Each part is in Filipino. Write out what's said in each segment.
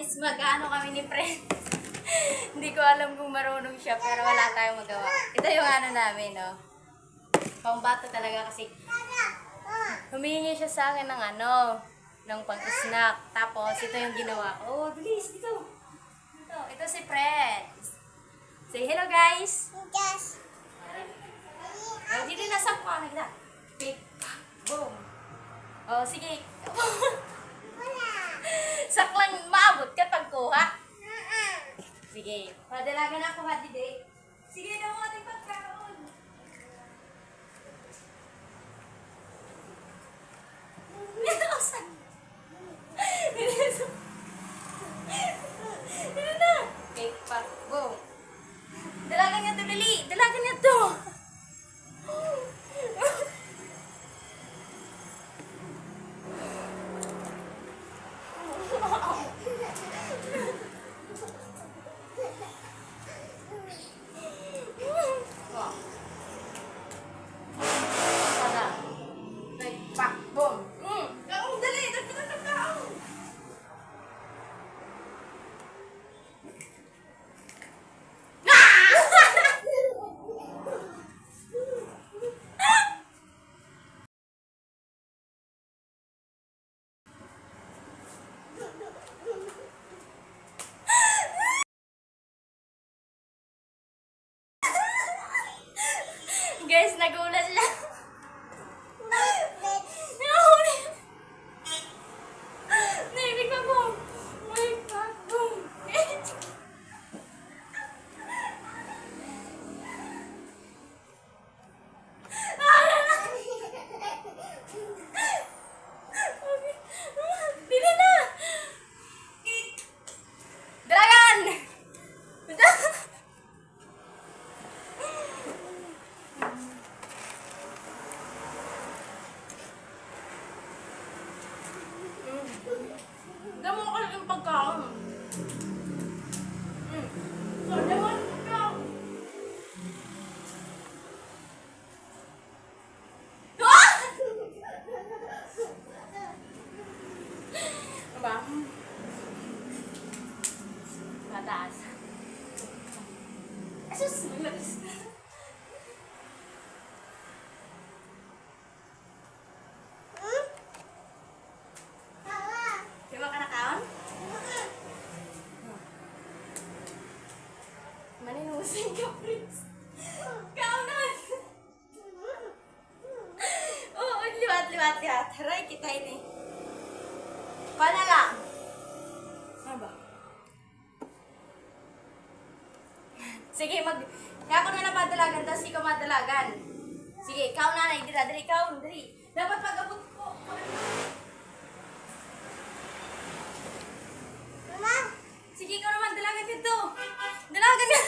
guys, mag-ano kami ni friend. Hindi ko alam kung marunong siya, pero wala tayong magawa. Ito yung ano namin, no? Pambato talaga kasi humingi siya sa akin ng ano, ng pang-snack. Tapos, ito yung ginawa ko. Oh, bilis, dito. Ito si Friends. Say hello, guys. Yes. Oh, dito nasa ko. Ano kita? Pick. Boom. Oh, sige. Saklang maabot ka pagkuha. Sige. Padalagan ako, Hadiday. Sige na mo ating pagkaroon. Dito na. Pick pa. Boom. Dalagan niya to, Lili. Dalagan niya to. Guys, nagulat lang. Nagulat. Naibig ako. My God, boom. Dili na. Dalagan. Damo ko lang yung pagkaon. So, damo yung pagkaon. Aba? Mataas. Asus! Malis. Di ba ka nakaon? Maninusin ka, Prince. Kaon naman. Oo, liwat. Haray, kita ini. Paano lang? Ano ba? Sige, kaya ako na lang madalagan, tapos ikaw madalagan. Sige, ikaw nanay, dali, ikaw, dali. Dapat pag-abot ko. Mama. Sige, ikaw naman, dalagan dito. Dalagan na.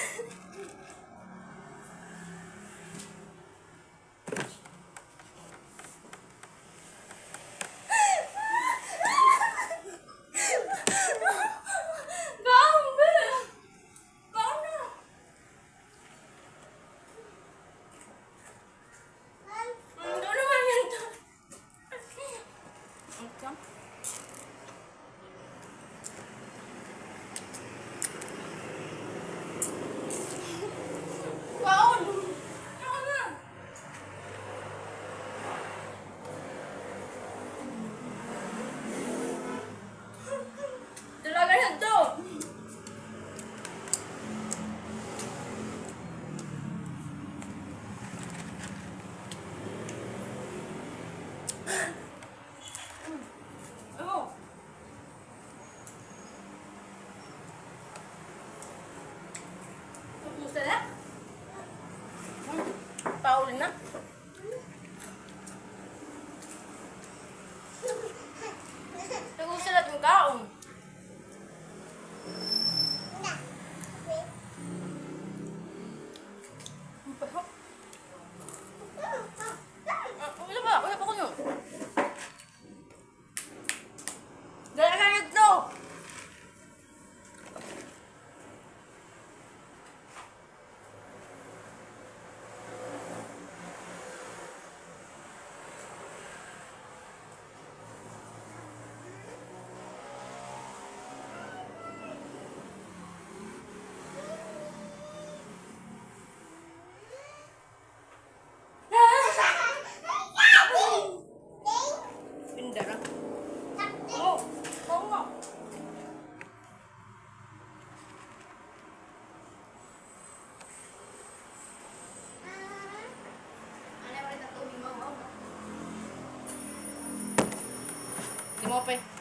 Mope.